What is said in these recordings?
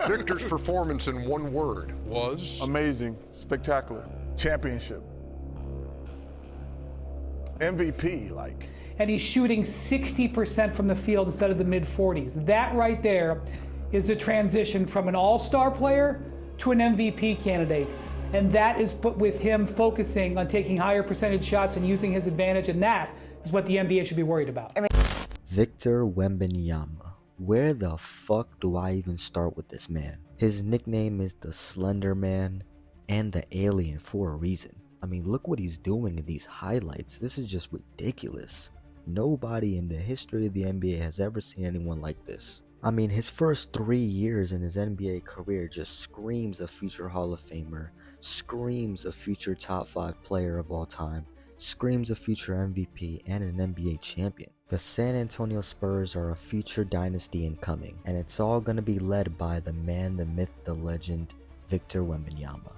Victor's performance in one word was amazing, spectacular, championship, MVP, like. And he's shooting 60% from the field instead of the mid-40s. That right there is the transition from an all-star player to an MVP candidate. And that is with him focusing on taking higher percentage shots and using his advantage, and that is what the NBA should be worried about. Victor Wembanyama. Where the fuck do I even start with this man? His nickname is the Slender Man and the Alien for a reason. I mean, look what he's doing in these highlights. This is just ridiculous. Nobody in the history of the NBA has ever seen anyone like this. I mean, his first 3 years in his NBA career just screams a future Hall of Famer, screams a future top 5 player of all time, screams a future MVP and an NBA champion. The San Antonio Spurs are a future dynasty incoming, and it's all going to be led by the man, the myth, the legend, Victor Wembanyama.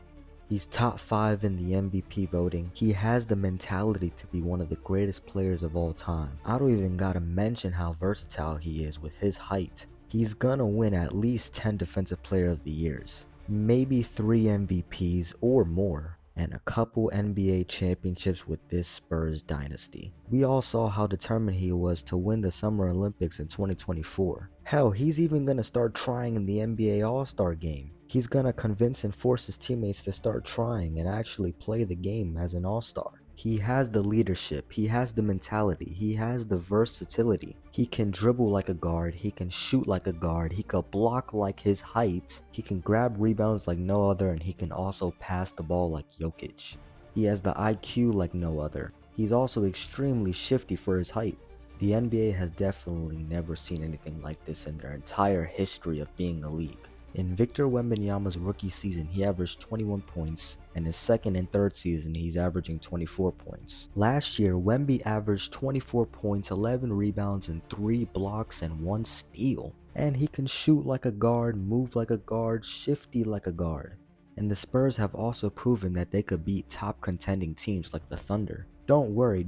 He's top 5 in the MVP voting. He has the mentality to be one of the greatest players of all time. I don't even gotta mention how versatile he is with his height. He's gonna win at least 10 Defensive Player of the Years, maybe 3 MVPs or more, and a couple NBA championships with this Spurs dynasty. We all saw how determined he was to win the Summer Olympics in 2024. Hell, he's even gonna start trying in the NBA All-Star game. He's gonna convince and force his teammates to start trying and actually play the game as an all-star. He has the leadership, he has the mentality, he has the versatility. He can dribble like a guard, he can shoot like a guard, he can block like his height, he can grab rebounds like no other, and he can also pass the ball like Jokic. He has the IQ like no other. He's also extremely shifty for his height. The NBA has definitely never seen anything like this in their entire history of being a league. In Victor Wembanyama's rookie season, he averaged 21 points, and his second and third season, he's averaging 24 points. Last year, Wemby averaged 24 points, 11 rebounds, and 3 blocks and 1 steal. And he can shoot like a guard, move like a guard, shifty like a guard. And the Spurs have also proven that they could beat top contending teams like the Thunder. Don't worry,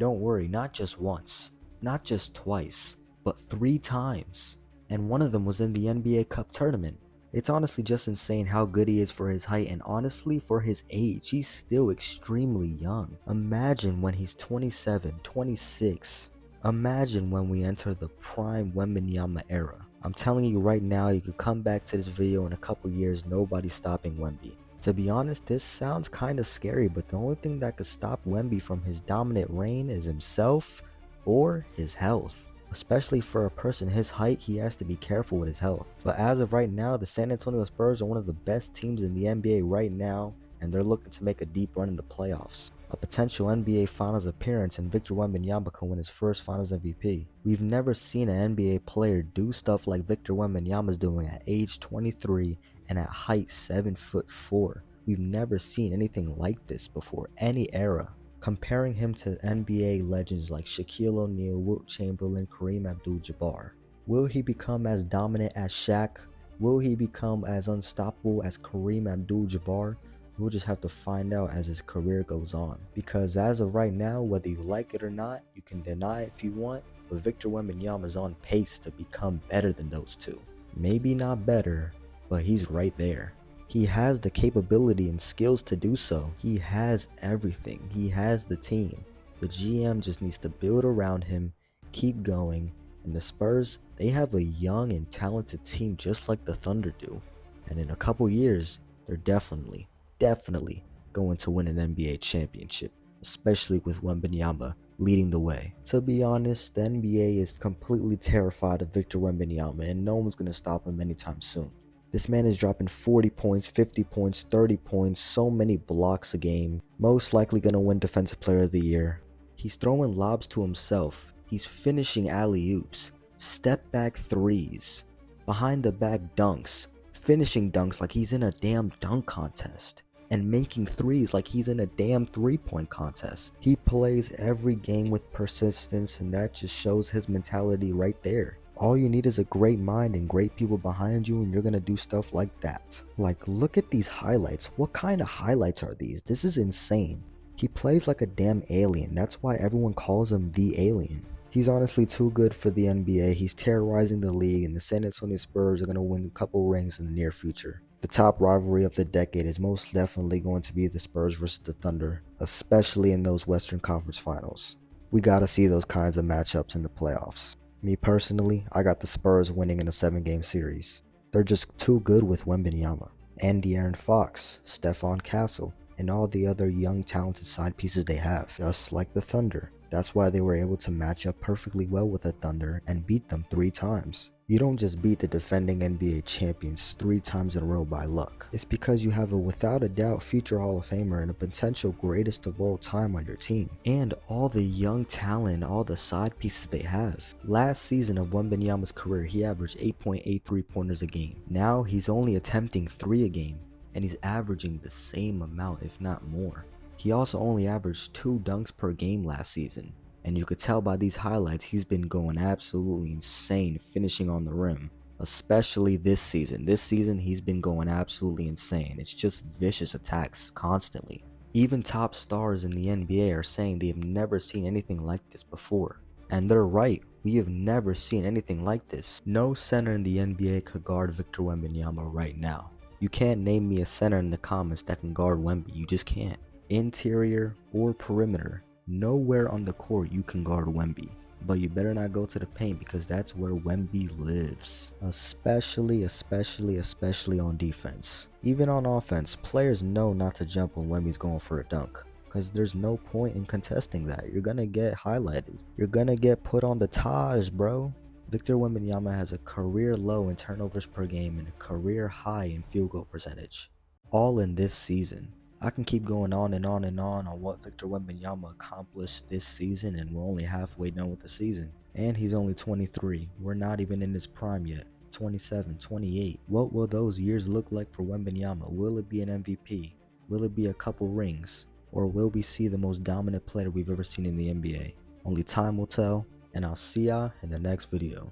not just once, not just twice, but 3 times. And one of them was in the NBA Cup tournament. It's honestly just insane how good he is for his height, and honestly for his age, he's still extremely young. Imagine when he's 27, 26. Imagine when we enter the prime Wembanyama era. I'm telling you right now, you could come back to this video in a couple years, nobody's stopping Wemby. To be honest, this sounds kinda scary, but the only thing that could stop Wemby from his dominant reign is himself or his health. Especially for a person his height, he has to be careful with his health. But as of right now, the San Antonio Spurs are one of the best teams in the NBA right now, and they're looking to make a deep run in the playoffs. A potential NBA Finals appearance, and Victor Wembanyama can win his first Finals MVP. We've never seen an NBA player do stuff like Victor Wembanyama is doing at age 23 and at height 7'4". We've never seen anything like this before any era. Comparing him to NBA legends like Shaquille O'Neal, Wilt Chamberlain, Kareem Abdul-Jabbar. Will he become as dominant as Shaq? Will he become as unstoppable as Kareem Abdul-Jabbar? We'll just have to find out as his career goes on. Because as of right now, whether you like it or not, you can deny it if you want, but Victor Wembanyama is on pace to become better than those two. Maybe not better, but he's right there. He has the capability and skills to do so. He has everything. He has the team. The GM just needs to build around him, keep going, and the Spurs, they have a young and talented team just like the Thunder do. And in a couple years, they're definitely going to win an NBA championship, especially with Wembanyama leading the way. To be honest, the NBA is completely terrified of Victor Wembanyama, and no one's going to stop him anytime soon. This man is dropping 40 points, 50 points, 30 points, so many blocks a game. Most likely gonna win Defensive Player of the Year. He's throwing lobs to himself. He's finishing alley-oops, step back threes, behind the back dunks, finishing dunks like he's in a damn dunk contest, and making threes like he's in a damn three-point contest. He plays every game with persistence, and that just shows his mentality right there. All you need is a great mind and great people behind you, and you're gonna do stuff like that. Like, look at these highlights. What kind of highlights are these? This is insane. He plays like a damn alien. That's why everyone calls him the alien. He's honestly too good for the NBA. He's terrorizing the league, and the San Antonio Spurs are going to win a couple rings in the near future. The top rivalry of the decade is most definitely going to be the Spurs versus the Thunder, especially in those Western Conference Finals. We gotta see those kinds of matchups in the playoffs. Me personally, I got the Spurs winning in a 7-game series. They're just too good with Wembanyama, and De'Aaron Fox, Stephon Castle, and all the other young talented side pieces they have, just like the Thunder. That's why they were able to match up perfectly well with the Thunder and beat them 3 times. You don't just beat the defending NBA champions 3 times in a row by luck. It's because you have a without a doubt future Hall of Famer and a potential greatest of all time on your team. And all the young talent, all the side pieces they have. Last season of Wembanyama's career, he averaged 8.8 3-pointers a game. Now he's only attempting 3 a game, and he's averaging the same amount if not more. He also only averaged 2 dunks per game last season. And you could tell by these highlights he's been going absolutely insane finishing on the rim, especially this season. This season he's been going absolutely insane. It's just vicious attacks constantly. Even top stars in the NBA are saying they've never seen anything like this before. And they're right, we have never seen anything like this. No center in the NBA could guard Victor Wembanyama right now. You can't name me a center in the comments that can guard Wemby, you just can't. Interior or perimeter. Nowhere on the court you can guard Wemby, but you better not go to the paint because that's where Wemby lives. Especially on defense. Even on offense, players know not to jump when Wemby's going for a dunk because there's no point in contesting that. You're gonna get highlighted. You're gonna get put on the Taj, bro. Victor Wembanyama has a career low in turnovers per game and a career high in field goal percentage. All in this season. I can keep going on and on what Victor Wembanyama accomplished this season, and we're only halfway done with the season. And he's only 23. We're not even in his prime yet. 27, 28. What will those years look like for Wembanyama? Will it be an MVP? Will it be a couple rings? Or will we see the most dominant player we've ever seen in the NBA? Only time will tell, and I'll see ya in the next video.